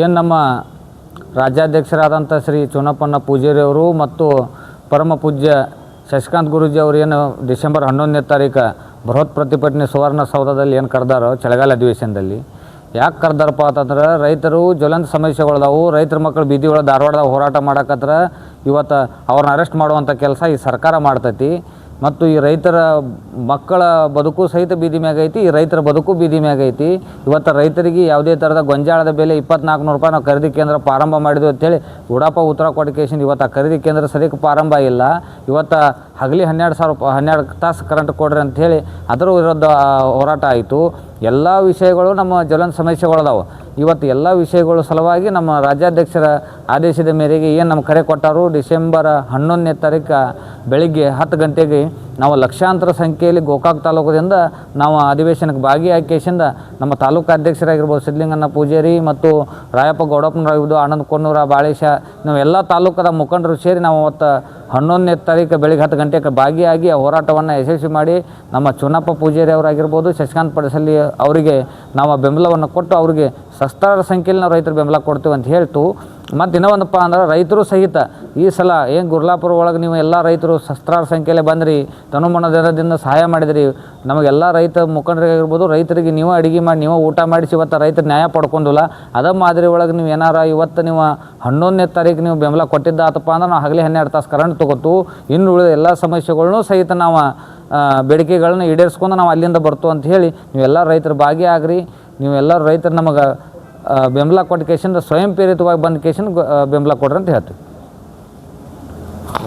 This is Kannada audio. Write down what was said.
ಏನು ನಮ್ಮ ರಾಜ್ಯಾಧ್ಯಕ್ಷರಾದಂಥ ಶ್ರೀ ಚುನಪ್ಪಣ್ಣ ಪೂಜಾರಿ ಅವರು ಮತ್ತು ಪರಮ ಪೂಜ್ಯ ಶಶಿಕಾಂತ್ ಗುರೂಜಿ ಅವರು ಏನು ಡಿಸೆಂಬರ್ 11ನೇ ತಾರೀಕು ಬೃಹತ್ ಪ್ರತಿಭಟನೆ ಸುವರ್ಣಸೌಧದಲ್ಲಿ ಏನು ಕರೆದಾರೋ ಚಳಿಗಾಲ ಅಧಿವೇಶನದಲ್ಲಿ ಯಾಕೆ ಕರೆದಾರಪ್ಪ ಅಂತಂದ್ರೆ ರೈತರು ಜ್ವಲಂತ ಸಮಸ್ಯೆಗಳದಾವು. ರೈತರ ಮಕ್ಕಳು ಬೀದಿ ಒಳಗೆ ಧಾರವಾಡದಾಗ ಹೋರಾಟ ಮಾಡಕತ್ರ ಇವತ್ತು ಅವ್ರನ್ನ ಅರೆಸ್ಟ್ ಮಾಡುವಂಥ ಕೆಲಸ ಈ ಸರ್ಕಾರ ಮಾಡ್ತೈತಿ. ಮತ್ತು ಈ ರೈತರ ಮಕ್ಕಳ ಬದುಕು ಸಹಿತ ಬೀದಿ ಮ್ಯಾಗ ಐತಿ, ಈ ರೈತರ ಬದುಕು ಬೀದಿ ಮ್ಯಾಗ ಐತಿ. ಇವತ್ತು ರೈತರಿಗೆ ಯಾವುದೇ ಥರದ ಗೊಂಜಾಳದ ಬೆಲೆ 2400 ರೂಪಾಯಿ ನಾವು ಖರೀದಿ ಕೇಂದ್ರ ಪ್ರಾರಂಭ ಮಾಡಿದ್ವಿ ಅಂತೇಳಿ ಉಡಾಪ ಉತ್ತರ ಕೊಡಿಕೇಶನ್ ಇವತ್ತು ಆ ಖರೀದಿ ಕೇಂದ್ರ ಸರಿಯಾಗಿ ಪ್ರಾರಂಭ ಇಲ್ಲ. ಇವತ್ತು ಹಗಲಿ 12 ತಾಸು ಕರೆಂಟ್ ಕೊಡ್ರಿ ಅಂಥೇಳಿ ಅದರ ವಿರುದ್ಧ ಹೋರಾಟ ಆಯಿತು. ಎಲ್ಲ ವಿಷಯಗಳು ನಮ್ಮ ಜ್ವಲಂತ ಸಮಸ್ಯೆಗಳದಾವು. ಇವತ್ತು ಎಲ್ಲ ವಿಷಯಗಳ ಸಲುವಾಗಿ ನಮ್ಮ ರಾಜ್ಯಾಧ್ಯಕ್ಷರ ಆದೇಶದ ಮೇರೆಗೆ ಏನು ನಮ್ಮ ಕರೆ ಕೊಟ್ಟಾರು, ಡಿಸೆಂಬರ್ 11ನೇ ತಾರೀಕು ಬೆಳಿಗ್ಗೆ 10 ಗಂಟೆಗೆ ನಾವು ಲಕ್ಷಾಂತರ ಸಂಖ್ಯೆಯಲ್ಲಿ ಗೋಕಾಕ್ ತಾಲೂಕದಿಂದ ನಾವು ಅಧಿವೇಶನಕ್ಕೆ ಭಾಗಿಯಾಗಿಸಿಂದ ನಮ್ಮ ತಾಲೂಕು ಅಧ್ಯಕ್ಷರಾಗಿರ್ಬೋದು ಸಿದ್ಧಲಿಂಗಣ್ಣ ಪೂಜಾರಿ ಮತ್ತು ರಾಯಪ್ಪ ಗೌಡಪ್ಪನವರಾಗಿರ್ಬೋದು, ಆನಂದ್ ಕೊನ್ನೂರ, ಬಾಳೇಶ, ನಾವು ಎಲ್ಲ ತಾಲೂಕದ ಮುಖಂಡರು ಸೇರಿ ನಾವು ಅವತ್ತು 11ನೇ ತಾರೀಕು ಬೆಳಿಗ್ಗೆ 10 ಗಂಟೆಗೆ ಭಾಗಿಯಾಗಿ ಆ ಹೋರಾಟವನ್ನು ಯಶಸ್ವಿ ಮಾಡಿ ನಮ್ಮ ಚುನಪ್ಪ ಪೂಜಾರಿ ಅವರಾಗಿರ್ಬೋದು, ಶಶಿಕಾಂತ್ ಪಡಸಲಿ ಅವರಿಗೆ ನಾವು ಬೆಂಬಲವನ್ನು ಕೊಟ್ಟು ಅವರಿಗೆ ಸಹಸ್ರಾರು ಸಂಖ್ಯೆಯಲ್ಲಿ ನಾವು ರೈತರು ಬೆಂಬಲ ಕೊಡ್ತೀವಿ ಅಂತ ಹೇಳ್ತು. ಮತ್ತು ಇನ್ನೊಂದಪ್ಪ ಅಂದ್ರೆ ರೈತರು ಸಹಿತ ಈ ಸಲ ಏನು ಗುರ್ಲಾಪುರ ಒಳಗೆ ನೀವು ಎಲ್ಲ ರೈತರು ಸಹಸ್ರಾರು ಸಂಖ್ಯೆಯಲ್ಲಿ ಬಂದ್ರಿ, ತನುಮನದಿಂದ ಸಹಾಯ ಮಾಡಿದ್ರಿ. ನಮಗೆಲ್ಲ ರೈತ ಮುಖಂಡರಿಗಾಗಿರ್ಬೋದು, ರೈತರಿಗೆ ನೀವು ಅಡುಗೆ ಮಾಡಿ ನೀವು ಊಟ ಮಾಡಿಸಿ ಇವತ್ತು ರೈತರು ನ್ಯಾಯ ಪಡ್ಕೊಂಡಿಲ್ಲ. ಅದ ಮಾದರಿ ಒಳಗೆ ನೀವು ಏನಾರ ಇವತ್ತು ನೀವು 11ನೇ ತಾರೀಕು ನೀವು ಬೆಂಬಲ ಕೊಟ್ಟಿದ್ದಾತಪ್ಪ ಅಂದ್ರೆ ನಾವು ಹಗಲಿ 12 ತಾಸು ಕರೆಂಟ್ ತೊಗೊತು. ಇನ್ನು ಉಳಿದ ಎಲ್ಲ ಸಮಸ್ಯೆಗಳನ್ನೂ ಸಹಿತ ನಾವು ಬೇಡಿಕೆಗಳನ್ನ ಈಡೇರಿಸ್ಕೊಂಡು ನಾವು ಅಲ್ಲಿಂದ ಬರ್ತು ಅಂತ ಹೇಳಿ ನೀವೆಲ್ಲ ರೈತರು ಭಾಗಿಯಾಗ್ರಿ. ನೀವೆಲ್ಲ ರೈತರು ನಮಗೆ ಬೆಂಬಲ ಕೊಟ್ಟ ಕೇಸಿಂದ ಸ್ವಯಂ ಪ್ರೇರಿತವಾಗಿ ಬಂದ ಕೇಸಿಂದ ಬೆಂಬಲ ಕೊಡ್ರಿ ಅಂತ ಹೇಳ್ತೀವಿ.